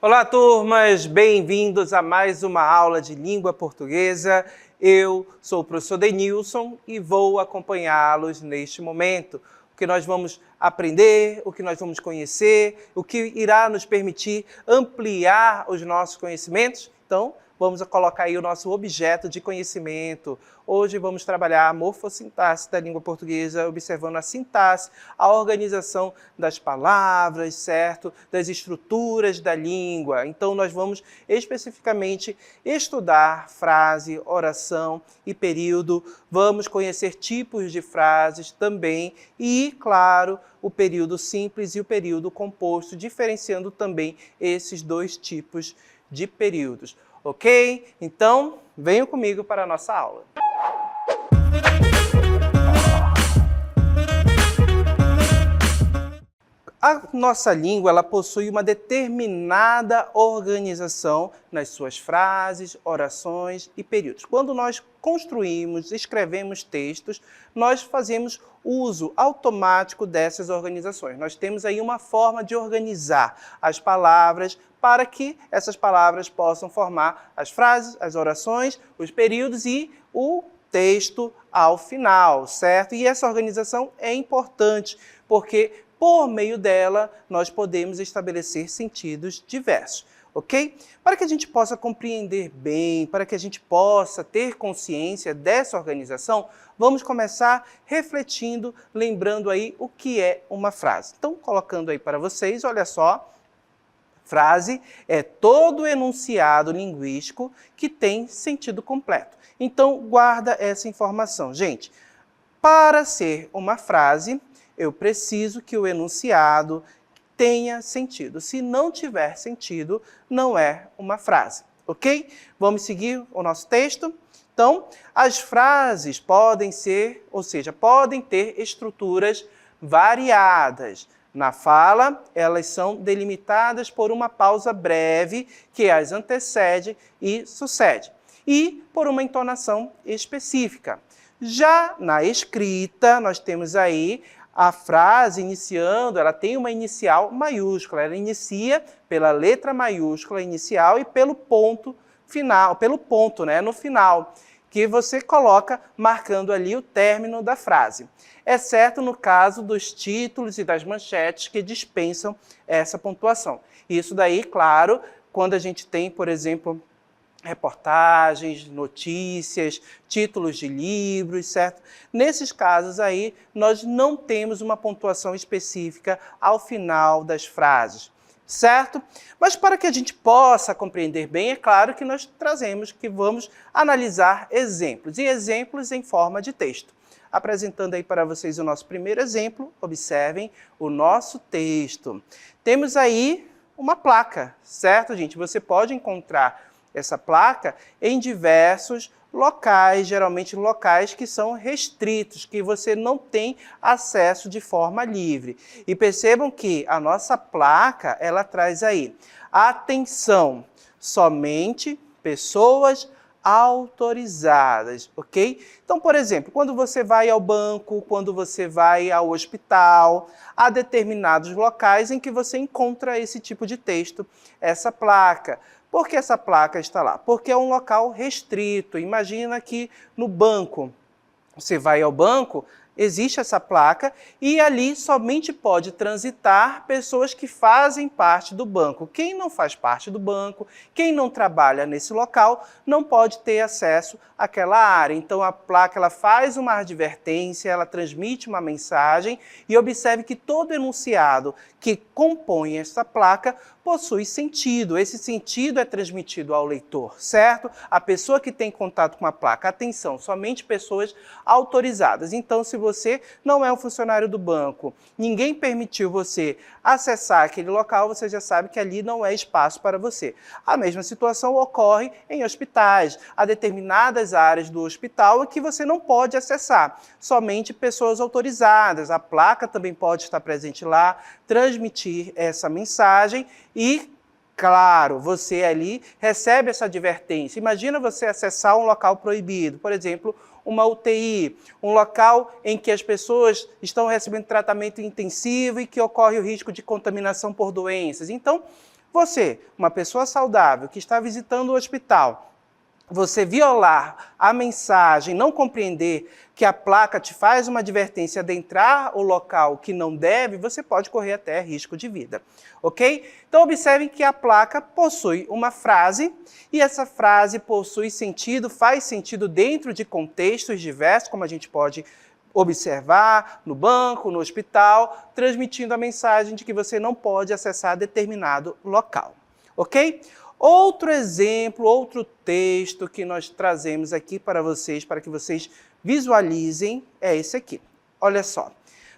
Olá, turmas! Bem-vindos a mais uma aula de língua portuguesa. Eu sou o professor Denilson e vou acompanhá-los neste momento. O que nós vamos aprender, o que nós vamos conhecer, o que irá nos permitir ampliar os nossos conhecimentos. Então, vamos colocar aí o nosso objeto de conhecimento. Hoje vamos trabalhar a morfossintaxe da língua portuguesa, observando a sintaxe, a organização das palavras, certo? Das estruturas da língua. Então, nós vamos especificamente estudar frase, oração e período. Vamos conhecer tipos de frases também e, claro, o período simples e o período composto, diferenciando também esses dois tipos de períodos. Ok? Então, venham comigo para a nossa aula. A nossa língua ela possui uma determinada organização nas suas frases, orações e períodos. Quando nós construímos, escrevemos textos, nós fazemos uso automático dessas organizações. Nós temos aí uma forma de organizar as palavras para que essas palavras possam formar as frases, as orações, os períodos e o texto ao final, certo? E essa organização é importante porque por meio dela, nós podemos estabelecer sentidos diversos, ok? Para que a gente possa compreender bem, para que a gente possa ter consciência dessa organização, vamos começar refletindo, lembrando aí o que é uma frase. Então, colocando aí para vocês, olha só, frase é todo enunciado linguístico que tem sentido completo. Então, guarda essa informação. Gente, para ser uma frase, eu preciso que o enunciado tenha sentido. Se não tiver sentido, não é uma frase, ok? Vamos seguir o nosso texto? Então, as frases podem ser, ou seja, podem ter estruturas variadas. Na fala, elas são delimitadas por uma pausa breve que as antecede e sucede, e por uma entonação específica. Já na escrita, nós temos aí a frase iniciando, ela tem uma inicial maiúscula, ela inicia pela letra maiúscula inicial e pelo ponto final, no final, que você coloca marcando ali o término da frase. Exceto no caso dos títulos e das manchetes que dispensam essa pontuação. Isso daí, claro, quando a gente tem, por exemplo, reportagens, notícias, títulos de livros, certo? Nesses casos aí, nós não temos uma pontuação específica ao final das frases, certo? Mas para que a gente possa compreender bem, é claro que nós vamos analisar exemplos, e exemplos em forma de texto. Apresentando aí para vocês o nosso primeiro exemplo, observem o nosso texto. Temos aí uma placa, certo, gente? Você pode encontrar essa placa em diversos locais, geralmente locais que são restritos, que você não tem acesso de forma livre. E percebam que a nossa placa, ela traz aí, atenção, somente pessoas autorizadas, ok? Então, por exemplo, quando você vai ao banco, quando você vai ao hospital, há determinados locais em que você encontra esse tipo de texto, essa placa. Por que essa placa está lá? Porque é um local restrito. Imagina que no banco, você vai ao banco, existe essa placa e ali somente pode transitar pessoas que fazem parte do banco. Quem não faz parte do banco, quem não trabalha nesse local, não pode ter acesso àquela área. Então a placa ela faz uma advertência, ela transmite uma mensagem e observe que todo enunciado que compõe essa placa possui sentido. Esse sentido é transmitido ao leitor, certo? A pessoa que tem contato com a placa, atenção, somente pessoas autorizadas. Então, se você não é um funcionário do banco, ninguém permitiu você acessar aquele local, você já sabe que ali não é espaço para você. A mesma situação ocorre em hospitais. Há determinadas áreas do hospital que você não pode acessar, somente pessoas autorizadas. A placa também pode estar presente lá, transmitir essa mensagem e, claro, você ali recebe essa advertência. Imagina você acessar um local proibido, por exemplo, uma UTI, um local em que as pessoas estão recebendo tratamento intensivo e que ocorre o risco de contaminação por doenças. Então, Você, uma pessoa saudável que está visitando o hospital, você violar a mensagem, não compreender que a placa te faz uma advertência de adentrar o local que não deve, você pode correr até risco de vida, ok? Então observem que a placa possui uma frase e essa frase possui sentido, faz sentido dentro de contextos diversos, como a gente pode observar no banco, no hospital, transmitindo a mensagem de que você não pode acessar determinado local, ok? Outro exemplo, outro texto que nós trazemos aqui para que vocês visualizem, é esse aqui. Olha só,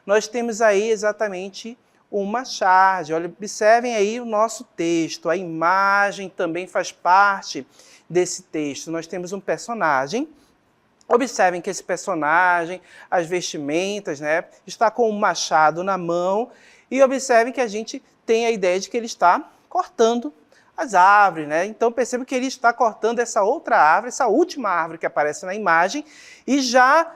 nós temos aí exatamente uma charge. Olha, observem aí o nosso texto, a imagem também faz parte desse texto. Nós temos um personagem. Observem que esse personagem, as vestimentas, né, está com um machado na mão e observem que a gente tem a ideia de que ele está cortando as árvores, né? Então perceba que ele está cortando essa outra árvore, essa última árvore que aparece na imagem e já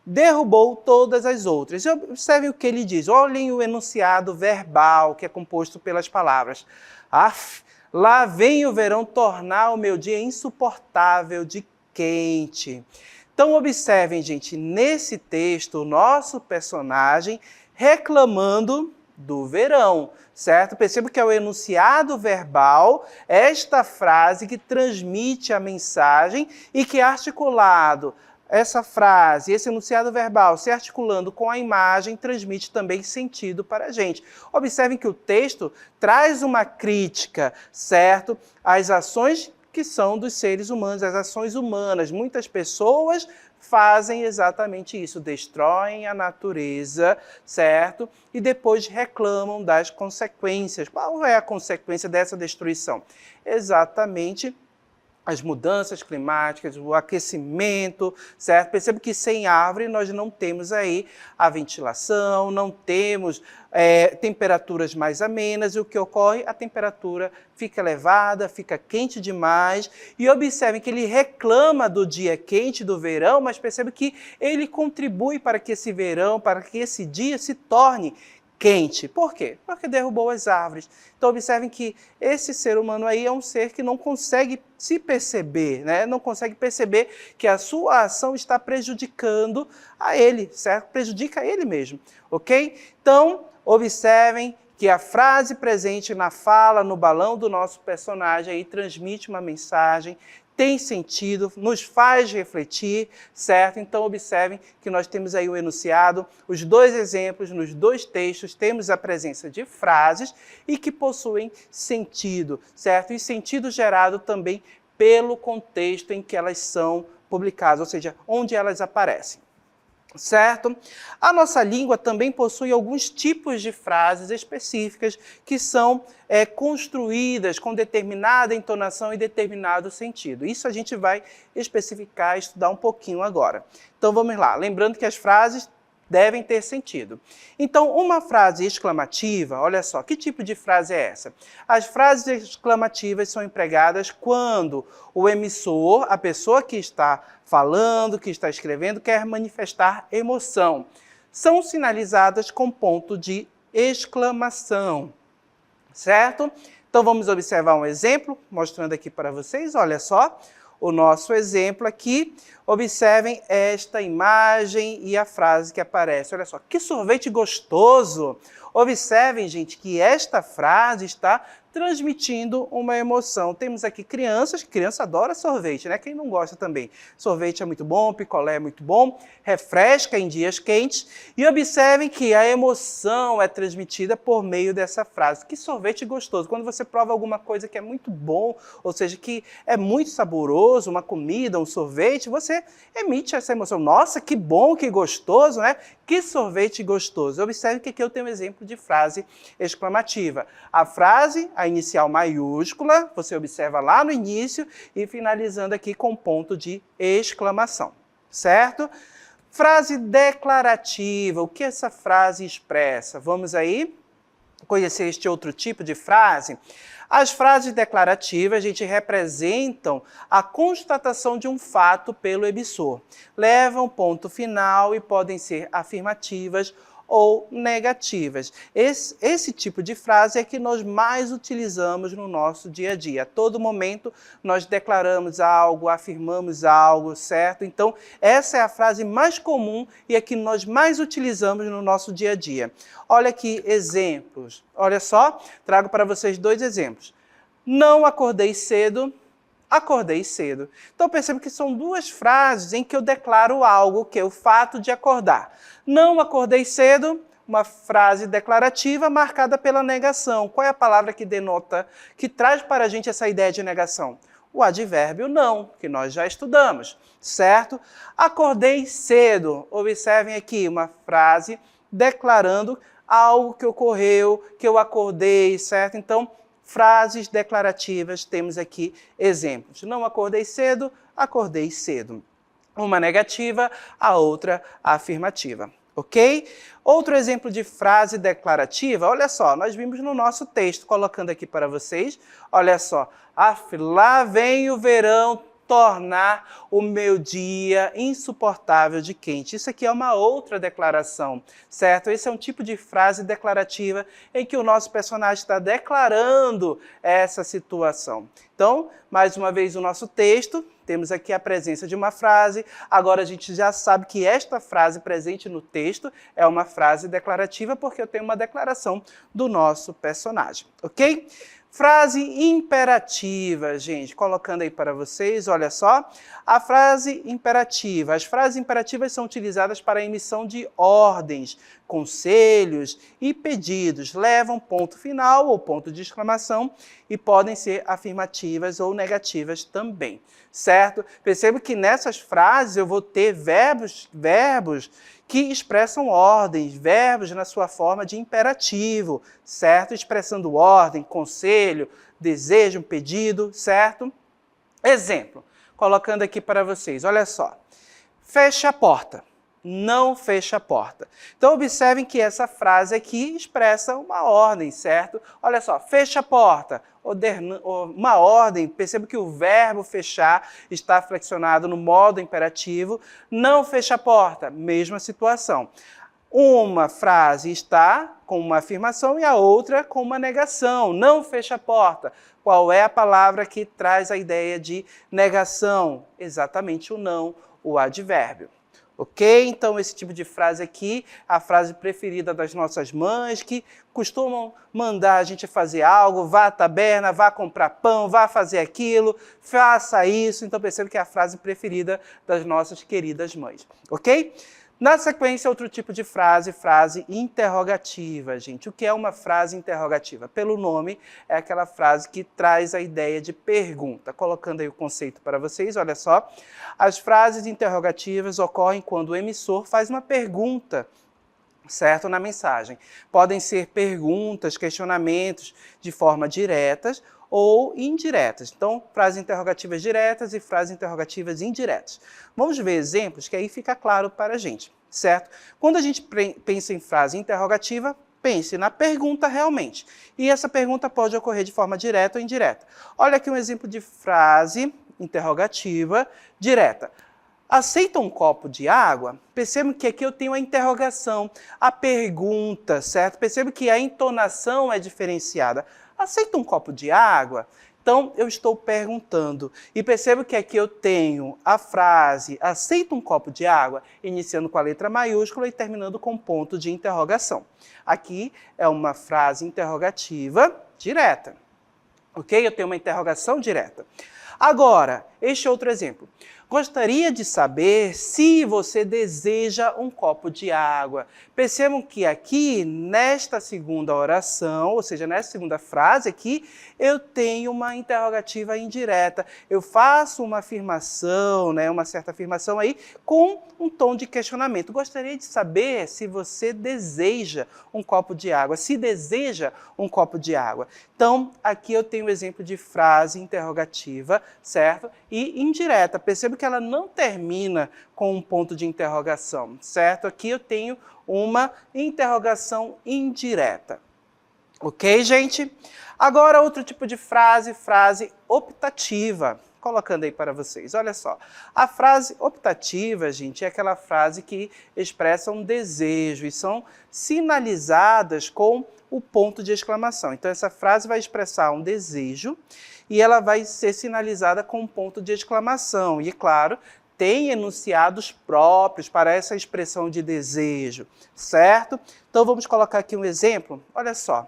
derrubou todas as outras. E observem o que ele diz, olhem o enunciado verbal que é composto pelas palavras. Lá vem o verão tornar o meu dia insuportável de quente. Então observem, gente, nesse texto o nosso personagem reclamando do verão, certo? Perceba que é o enunciado verbal, esta frase que transmite a mensagem e que articulado, essa frase, esse enunciado verbal se articulando com a imagem, transmite também sentido para a gente. Observem que o texto traz uma crítica, certo? Às ações que são dos seres humanos, as ações humanas. Muitas pessoas fazem exatamente isso, destroem a natureza, certo? E depois reclamam das consequências. Qual é a consequência dessa destruição? Exatamente as mudanças climáticas, o aquecimento, certo? Perceba que sem árvore nós não temos aí a ventilação, não temos temperaturas mais amenas, e o que ocorre? A temperatura fica elevada, fica quente demais, e observem que ele reclama do dia quente do verão, mas perceba que ele contribui para que esse verão, para que esse dia se torne quente. Por quê? Porque derrubou as árvores. Então observem que esse ser humano aí é um ser que não consegue se perceber, né? Não consegue perceber que a sua ação está prejudicando a ele, certo? Prejudica ele mesmo, ok? Então observem que a frase presente na fala, no balão do nosso personagem aí transmite uma mensagem, tem sentido, nos faz refletir, certo? Então observem que nós temos aí o enunciado, os dois exemplos, nos dois textos temos a presença de frases e que possuem sentido, certo? E sentido gerado também pelo contexto em que elas são publicadas, ou seja, onde elas aparecem. Certo? A nossa língua também possui alguns tipos de frases específicas que são construídas com determinada entonação e determinado sentido. Isso a gente vai especificar, estudar um pouquinho agora. Então vamos lá, lembrando que as frases devem ter sentido. Então, uma frase exclamativa, olha só, que tipo de frase é essa? As frases exclamativas são empregadas quando o emissor, a pessoa que está falando, que está escrevendo, quer manifestar emoção. São sinalizadas com ponto de exclamação, certo? Então, vamos observar um exemplo, mostrando aqui para vocês, olha só. O nosso exemplo aqui, observem esta imagem e a frase que aparece. Olha só, que sorvete gostoso! Observem, gente, que esta frase está transmitindo uma emoção. Temos aqui crianças, criança adora sorvete, né? Quem não gosta também? Sorvete é muito bom, picolé é muito bom, refresca em dias quentes. E observem que a emoção é transmitida por meio dessa frase. Que sorvete gostoso! Quando você prova alguma coisa que é muito bom, ou seja, que é muito saboroso, uma comida, um sorvete, você emite essa emoção. Nossa, que bom, que gostoso, né? Que sorvete gostoso! Observe que aqui eu tenho um exemplo de frase exclamativa. A frase, a inicial maiúscula, você observa lá no início e finalizando aqui com ponto de exclamação, certo? Frase declarativa, o que essa frase expressa? Vamos aí conhecer este outro tipo de frase? As frases declarativas, a gente, representam a constatação de um fato pelo emissor. Levam ponto final e podem ser afirmativas ou negativas. Esse tipo de frase é que nós mais utilizamos no nosso dia a dia. A todo momento nós declaramos algo, afirmamos algo, certo? Então, essa é a frase mais comum e a que nós mais utilizamos no nosso dia a dia. Olha aqui exemplos. Olha só, trago para vocês 2 exemplos. Não acordei cedo, acordei cedo. Então, perceba que são 2 frases em que eu declaro algo, que é o fato de acordar. Não acordei cedo, uma frase declarativa marcada pela negação. Qual é a palavra que denota, que traz para a gente essa ideia de negação? O advérbio não, que nós já estudamos, certo? Acordei cedo. Observem aqui uma frase declarando algo que ocorreu, que eu acordei, certo? Então, frases declarativas, temos aqui exemplos. Não acordei cedo, acordei cedo. Uma negativa, a outra afirmativa. Ok? Outro exemplo de frase declarativa, olha só, nós vimos no nosso texto, colocando aqui para vocês, olha só, lá vem o verão tornar o meu dia insuportável de quente. Isso aqui é uma outra declaração, certo? Esse é um tipo de frase declarativa em que o nosso personagem está declarando essa situação. Então, mais uma vez o nosso texto, temos aqui a presença de uma frase, agora a gente já sabe que esta frase presente no texto é uma frase declarativa porque eu tenho uma declaração do nosso personagem, ok? Frase imperativa, gente, colocando aí para vocês, olha só, a frase imperativa. As frases imperativas são utilizadas para a emissão de ordens, conselhos e pedidos. Levam ponto final ou ponto de exclamação e podem ser afirmativas ou negativas também, certo? Perceba que nessas frases eu vou ter verbos que expressam ordens, verbos na sua forma de imperativo, certo? Expressando ordem, conselho, desejo, pedido, certo? Exemplo, colocando aqui para vocês, olha só. Feche a porta. Não feche a porta. Então, observem que essa frase aqui expressa uma ordem, certo? Olha só, fecha a porta. Uma ordem, perceba que o verbo fechar está flexionado no modo imperativo. Não fecha a porta, mesma situação. Uma frase está com uma afirmação e a outra com uma negação. Não fecha a porta. Qual é a palavra que traz a ideia de negação? Exatamente o não, o advérbio. Ok? Então, esse tipo de frase aqui, a frase preferida das nossas mães, que costumam mandar a gente fazer algo, vá à taberna, vá comprar pão, vá fazer aquilo, faça isso. Então, perceba que é a frase preferida das nossas queridas mães. Ok? Na sequência, outro tipo de frase, frase interrogativa, gente. O que é uma frase interrogativa? Pelo nome, é aquela frase que traz a ideia de pergunta. Colocando aí o conceito para vocês, olha só. As frases interrogativas ocorrem quando o emissor faz uma pergunta, certo? Na mensagem. Podem ser perguntas, questionamentos de forma diretas ou indiretas. Então, frases interrogativas diretas e frases interrogativas indiretas. Vamos ver exemplos que aí fica claro para a gente, certo? Quando a gente pensa em frase interrogativa, pense na pergunta realmente. E essa pergunta pode ocorrer de forma direta ou indireta. Olha aqui um exemplo de frase interrogativa direta. Aceita um copo de água? Percebam que aqui eu tenho a interrogação, a pergunta, certo? Percebam que a entonação é diferenciada. Aceita um copo de água? Então, eu estou perguntando. E percebo que aqui eu tenho a frase aceita um copo de água, iniciando com a letra maiúscula e terminando com ponto de interrogação. Aqui é uma frase interrogativa direta. Ok? Eu tenho uma interrogação direta. Agora, este outro exemplo. Gostaria de saber se você deseja um copo de água. Percebam que aqui, nesta segunda oração, ou seja, nesta segunda frase aqui, eu tenho uma interrogativa indireta. Eu faço uma afirmação, uma certa afirmação aí, com um tom de questionamento. Gostaria de saber se você deseja um copo de água. Se deseja um copo de água. Então, aqui eu tenho o exemplo de frase interrogativa, certo? E indireta. Perceba que ela não termina com um ponto de interrogação, certo? Aqui eu tenho uma interrogação indireta. Ok, gente? Agora, outro tipo de frase, frase optativa. Colocando aí para vocês, olha só. A frase optativa, gente, é aquela frase que expressa um desejo e são sinalizadas com o ponto de exclamação. Então, essa frase vai expressar um desejo e ela vai ser sinalizada com um ponto de exclamação. E, claro, tem enunciados próprios para essa expressão de desejo, certo? Então, vamos colocar aqui um exemplo. Olha só.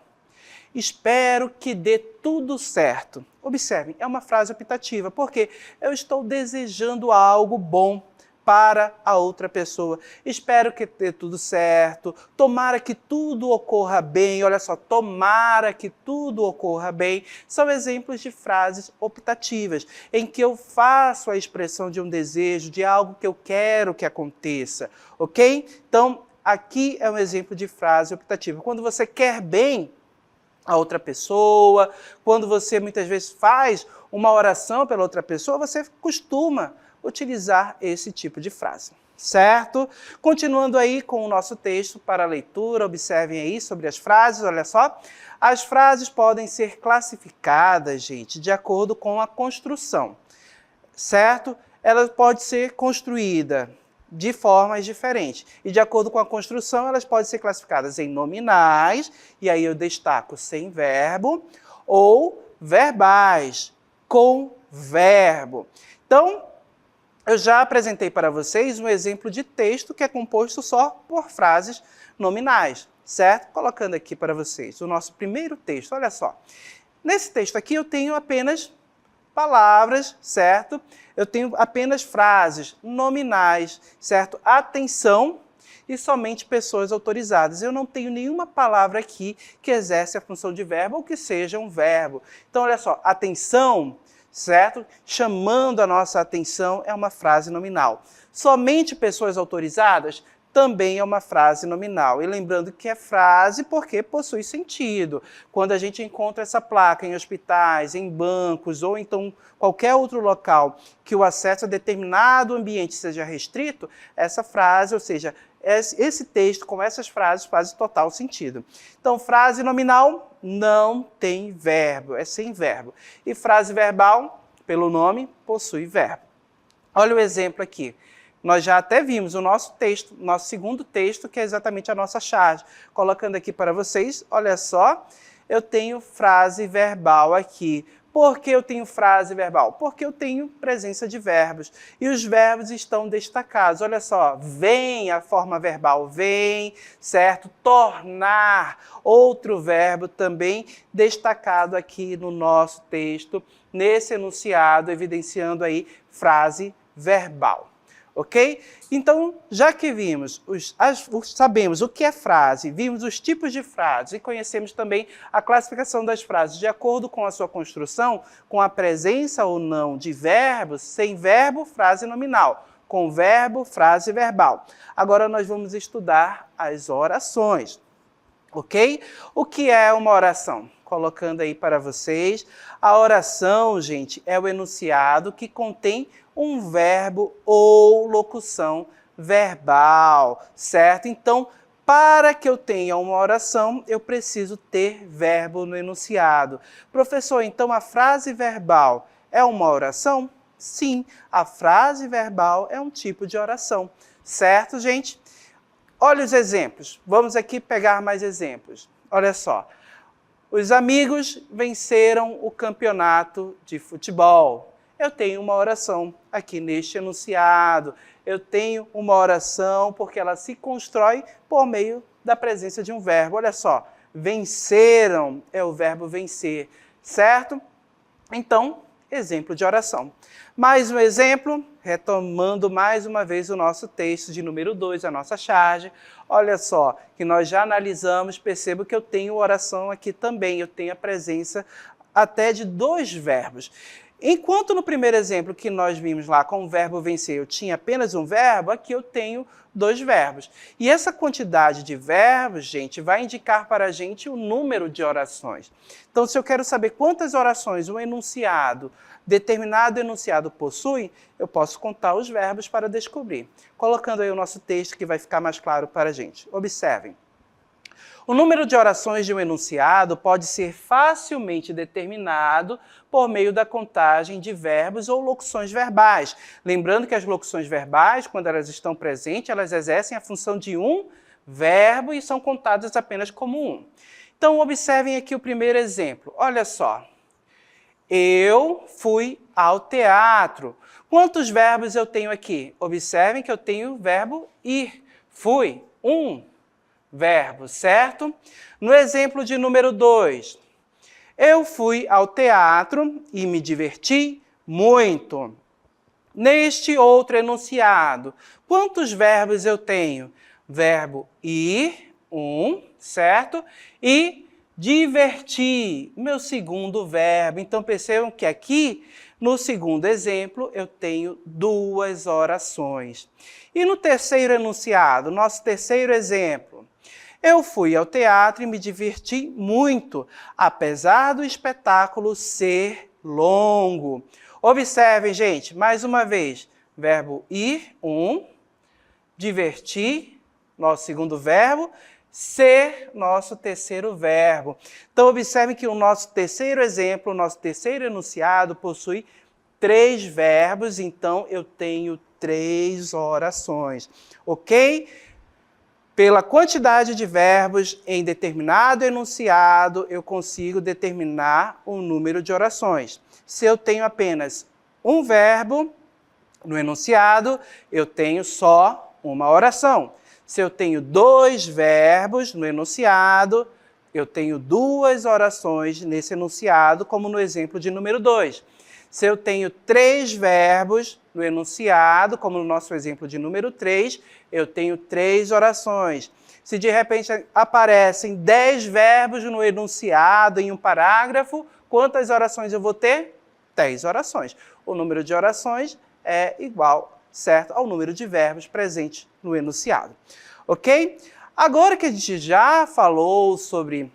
Espero que dê tudo certo. Observem, é uma frase optativa, porque eu estou desejando algo bom para a outra pessoa. Espero que dê tudo certo, tomara que tudo ocorra bem. Olha só, tomara que tudo ocorra bem. São exemplos de frases optativas, em que eu faço a expressão de um desejo, de algo que eu quero que aconteça, ok? Então, aqui é um exemplo de frase optativa. Quando você quer bem a outra pessoa, quando você muitas vezes faz uma oração pela outra pessoa, você costuma utilizar esse tipo de frase, certo? Continuando aí com o nosso texto para a leitura, observem aí sobre as frases, olha só. As frases podem ser classificadas, gente, de acordo com a construção, certo? Ela pode ser construída de formas diferentes. E de acordo com a construção, elas podem ser classificadas em nominais, e aí eu destaco sem verbo, ou verbais, com verbo. Então, eu já apresentei para vocês um exemplo de texto que é composto só por frases nominais, certo? Colocando aqui para vocês o nosso primeiro texto, olha só. Nesse texto aqui eu tenho apenas palavras, certo? Eu tenho apenas frases nominais, certo? Atenção e somente pessoas autorizadas. Eu não tenho nenhuma palavra aqui que exerce a função de verbo ou que seja um verbo. Então, olha só, atenção, certo? Chamando a nossa atenção é uma frase nominal. Somente pessoas autorizadas também é uma frase nominal. E lembrando que é frase porque possui sentido. Quando a gente encontra essa placa em hospitais, em bancos ou então qualquer outro local que o acesso a determinado ambiente seja restrito, essa frase, ou seja, esse texto com essas frases faz total sentido. Então, frase nominal não tem verbo, é sem verbo. E frase verbal, pelo nome, possui verbo. Olha o exemplo aqui. Nós já até vimos o nosso texto, nosso segundo texto, que é exatamente a nossa charge. Colocando aqui para vocês, olha só, eu tenho frase verbal aqui. Por que eu tenho frase verbal? Porque eu tenho presença de verbos. E os verbos estão destacados. Olha só, vem a forma verbal, vem, certo? Tornar, outro verbo também destacado aqui no nosso texto, nesse enunciado, evidenciando aí frase verbal. Ok? Então, já que vimos, sabemos o que é frase, vimos os tipos de frases e conhecemos também a classificação das frases de acordo com a sua construção, com a presença ou não de verbos, sem verbo, frase nominal, com verbo, frase verbal. Agora nós vamos estudar as orações, ok? O que é uma oração? Colocando aí para vocês, a oração, gente, é o enunciado que contém um verbo ou locução verbal, certo? Então, para que eu tenha uma oração, eu preciso ter verbo no enunciado. Professor, então a frase verbal é uma oração? Sim, a frase verbal é um tipo de oração, certo, gente? Olha os exemplos. Vamos aqui pegar mais exemplos. Olha só. Os amigos venceram o campeonato de futebol. Eu tenho uma oração aqui neste enunciado. Eu tenho uma oração porque ela se constrói por meio da presença de um verbo. Olha só, venceram é o verbo vencer, certo? Então, exemplo de oração. Mais um exemplo, retomando mais uma vez o nosso texto de número 2, a nossa charge. Olha só, que nós já analisamos, percebo que eu tenho oração aqui também, eu tenho a presença até de dois verbos. Enquanto no primeiro exemplo que nós vimos lá com o verbo vencer, eu tinha apenas um verbo, aqui eu tenho dois verbos. E essa quantidade de verbos, gente, vai indicar para a gente o número de orações. Então, se eu quero saber quantas orações um enunciado, determinado enunciado possui, eu posso contar os verbos para descobrir. Colocando aí o nosso texto que vai ficar mais claro para a gente. Observem. O número de orações de um enunciado pode ser facilmente determinado por meio da contagem de verbos ou locuções verbais. Lembrando que as locuções verbais, quando elas estão presentes, elas exercem a função de um verbo e são contadas apenas como um. Então, observem aqui o primeiro exemplo. Olha só. Eu fui ao teatro. Quantos verbos eu tenho aqui? Observem que eu tenho o verbo ir. Fui, um verbo, certo? No exemplo de número 2, eu fui ao teatro e me diverti muito. Neste outro enunciado, quantos verbos eu tenho? Verbo ir, um, certo? E divertir, meu segundo verbo. Então, percebam que aqui, no segundo exemplo, eu tenho duas orações. E no terceiro enunciado, nosso terceiro exemplo, eu fui ao teatro e me diverti muito, apesar do espetáculo ser longo. Observem, gente, mais uma vez, verbo ir, um, divertir, nosso segundo verbo, ser, nosso terceiro verbo. Então, observem que o nosso terceiro exemplo, o nosso terceiro enunciado, possui 3 verbos, então eu tenho 3 orações, ok? Pela quantidade de verbos em determinado enunciado, eu consigo determinar o número de orações. Se eu tenho apenas um verbo no enunciado, eu tenho só uma oração. Se eu tenho 2 verbos no enunciado, eu tenho 2 orações nesse enunciado, como no exemplo de número 2. Se eu tenho 3 verbos no enunciado, como no nosso exemplo de número 3, eu tenho 3 orações. Se de repente aparecem 10 verbos no enunciado, em um parágrafo, quantas orações eu vou ter? 10 orações. O número de orações é igual, certo, ao número de verbos presentes no enunciado. Ok? Agora que a gente já falou sobre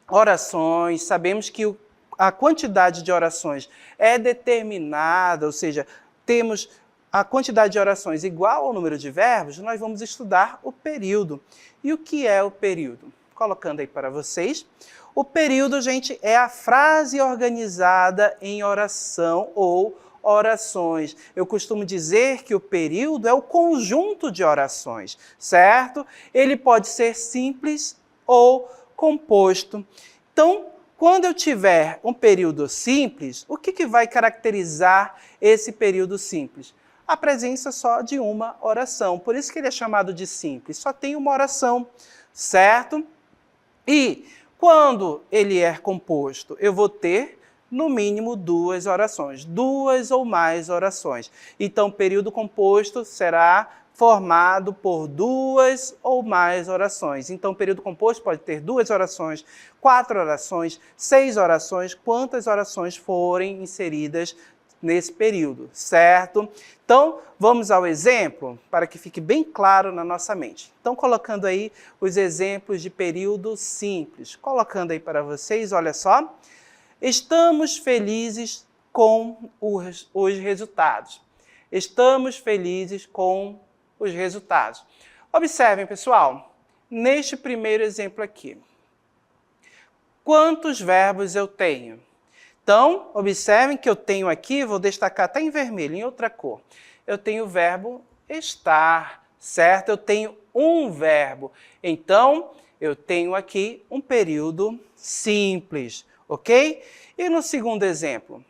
orações, sabemos que a quantidade de orações é determinada, ou seja, temos a quantidade de orações igual ao número de verbos, nós vamos estudar o período. E o que é o período? Colocando aí para vocês. O período, gente, é a frase organizada em oração ou orações. Eu costumo dizer que o período é o conjunto de orações, certo? Ele pode ser simples ou composto. Então, quando eu tiver um período simples, o que vai caracterizar esse período simples? A presença só de uma oração. Por isso que ele é chamado de simples. Só tem uma oração, certo? E quando ele é composto, eu vou ter, no mínimo, 2 orações. 2 ou mais orações. Então, o período composto será formado por 2 ou mais orações. Então, o período composto pode ter 2 orações, 4 orações, 6 orações, quantas orações forem inseridas nesse período, certo? Então, vamos ao exemplo, para que fique bem claro na nossa mente. Então, colocando aí os exemplos de período simples. Colocando aí para vocês, olha só. Estamos felizes com os resultados. Estamos felizes com os resultados. Observem, pessoal, neste primeiro exemplo aqui. Quantos verbos eu tenho? Então, observem que eu tenho aqui, vou destacar até em vermelho, em outra cor. Eu tenho o verbo estar, certo? Eu tenho um verbo. Então, eu tenho aqui um período simples, ok? E no segundo exemplo?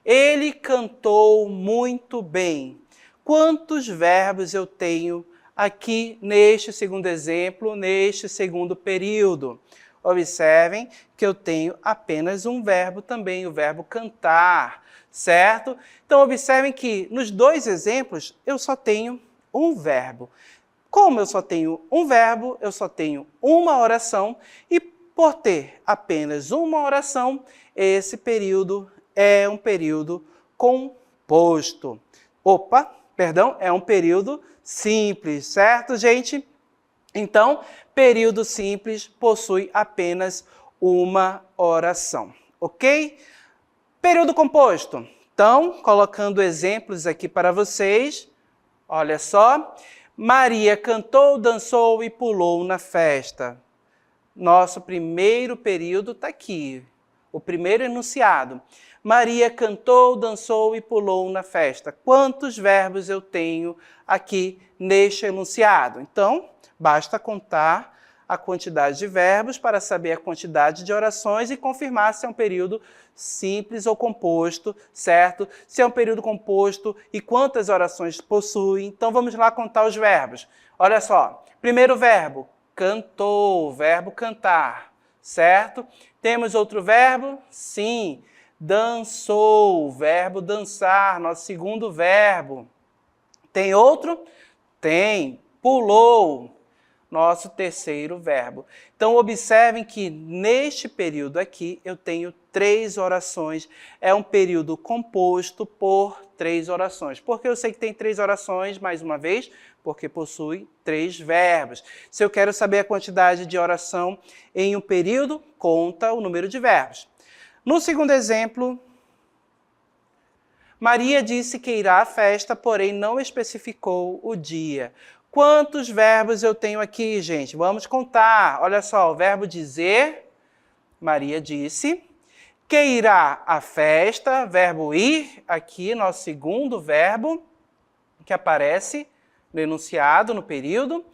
Ele cantou muito bem. Quantos verbos eu tenho aqui neste segundo exemplo, neste segundo período? Observem que eu tenho apenas um verbo também, o verbo cantar, certo? Então, observem que nos 2 exemplos eu só tenho um verbo. Como eu só tenho um verbo, eu só tenho uma oração e por ter apenas uma oração, esse período é um período composto. É um período simples, certo, gente? Então, período simples possui apenas uma oração, ok? Período composto. Então, colocando exemplos aqui para vocês, olha só. Maria cantou, dançou e pulou na festa. Nosso primeiro período está aqui, o primeiro enunciado. Maria cantou, dançou e pulou na festa. Quantos verbos eu tenho aqui neste enunciado? Então, basta contar a quantidade de verbos para saber a quantidade de orações e confirmar se é um período simples ou composto, certo? Se é um período composto e quantas orações possui. Então, vamos lá contar os verbos. Olha só, primeiro verbo, cantou, verbo cantar, certo? Temos outro verbo? Sim. Dançou, verbo dançar, nosso segundo verbo. Tem outro? Tem. Pulou, nosso terceiro verbo. Então, observem que neste período aqui eu tenho 3 orações. É um período composto por 3 orações. Por que eu sei que tem 3 orações, mais uma vez? Porque possui 3 verbos. Se eu quero saber a quantidade de oração em um período, conta o número de verbos. No segundo exemplo, Maria disse que irá à festa, porém não especificou o dia. Quantos verbos eu tenho aqui, gente? Vamos contar. Olha só, o verbo dizer, Maria disse. Que irá à festa, verbo ir, aqui, nosso segundo verbo, que aparece no enunciado, no período.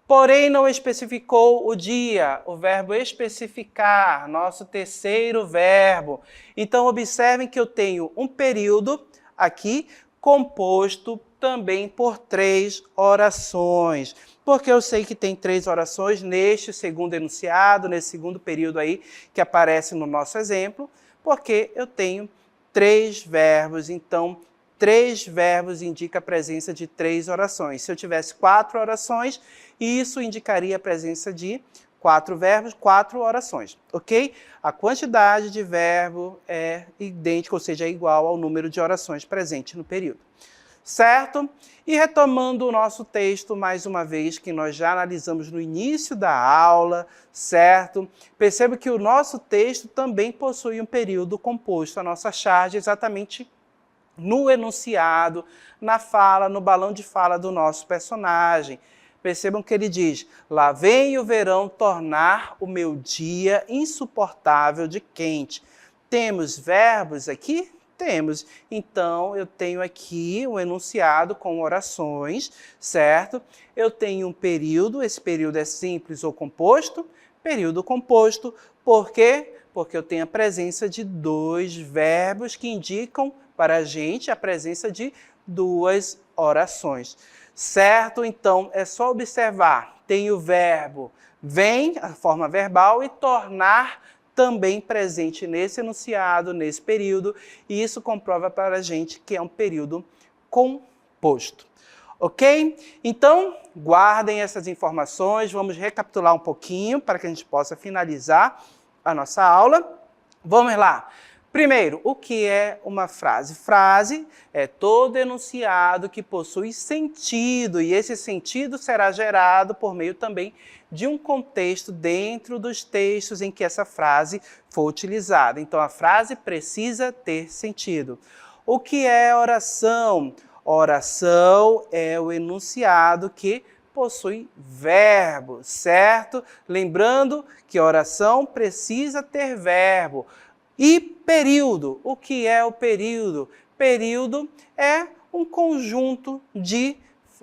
Porém, não especificou o dia, o verbo especificar, nosso terceiro verbo. Então, observem que eu tenho um período aqui composto também por 3 orações. Porque eu sei que tem 3 orações neste segundo enunciado, nesse segundo período aí que aparece no nosso exemplo, porque eu tenho 3 verbos, então 3 verbos indica a presença de 3 orações. Se eu tivesse 4 orações, isso indicaria a presença de 4 verbos, 4 orações, ok? A quantidade de verbo é idêntica, ou seja, é igual ao número de orações presente no período. Certo? E retomando o nosso texto, mais uma vez, que nós já analisamos no início da aula, certo? Perceba que o nosso texto também possui um período composto, a nossa charge exatamente no enunciado, na fala, no balão de fala do nosso personagem. Percebam que ele diz, lá vem o verão tornar o meu dia insuportável de quente. Temos verbos aqui? Temos. Então, eu tenho aqui um enunciado com orações, certo? Eu tenho um período, esse período é simples ou composto? Período composto, por quê? Porque eu tenho a presença de 2 verbos que indicam para a gente a presença de 2 orações. Certo? Então, é só observar. Tem o verbo vem, a forma verbal, e tornar também presente nesse enunciado, nesse período, e isso comprova para a gente que é um período composto. Ok? Então, guardem essas informações, vamos recapitular um pouquinho para que a gente possa finalizar a nossa aula. Vamos lá. Primeiro, o que é uma frase? Frase é todo enunciado que possui sentido, e esse sentido será gerado por meio também de um contexto dentro dos textos em que essa frase for utilizada. Então, a frase precisa ter sentido. O que é oração? Oração é o enunciado que possui verbo, certo? Lembrando que oração precisa ter verbo. E período. O que é o período? Período é um conjunto de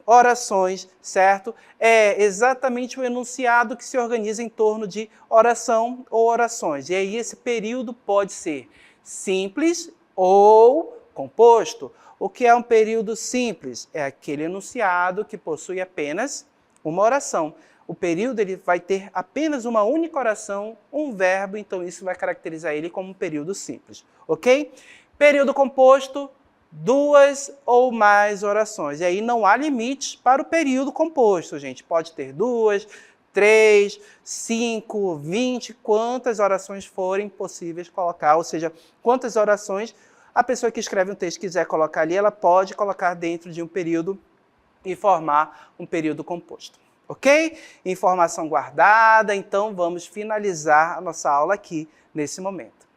orações, certo? É exatamente o enunciado que se organiza em torno de oração ou orações. E aí esse período pode ser simples ou composto. O que é um período simples? É aquele enunciado que possui apenas uma oração. O período ele vai ter apenas uma única oração, um verbo, então isso vai caracterizar ele como um período simples, ok? Período composto, 2 ou mais orações. E aí não há limites para o período composto, gente. Pode ter 2, 3, 5, 20, quantas orações forem possíveis colocar, ou seja, quantas orações a pessoa que escreve um texto quiser colocar ali, ela pode colocar dentro de um período e formar um período composto. Ok? Informação guardada, então vamos finalizar a nossa aula aqui nesse momento.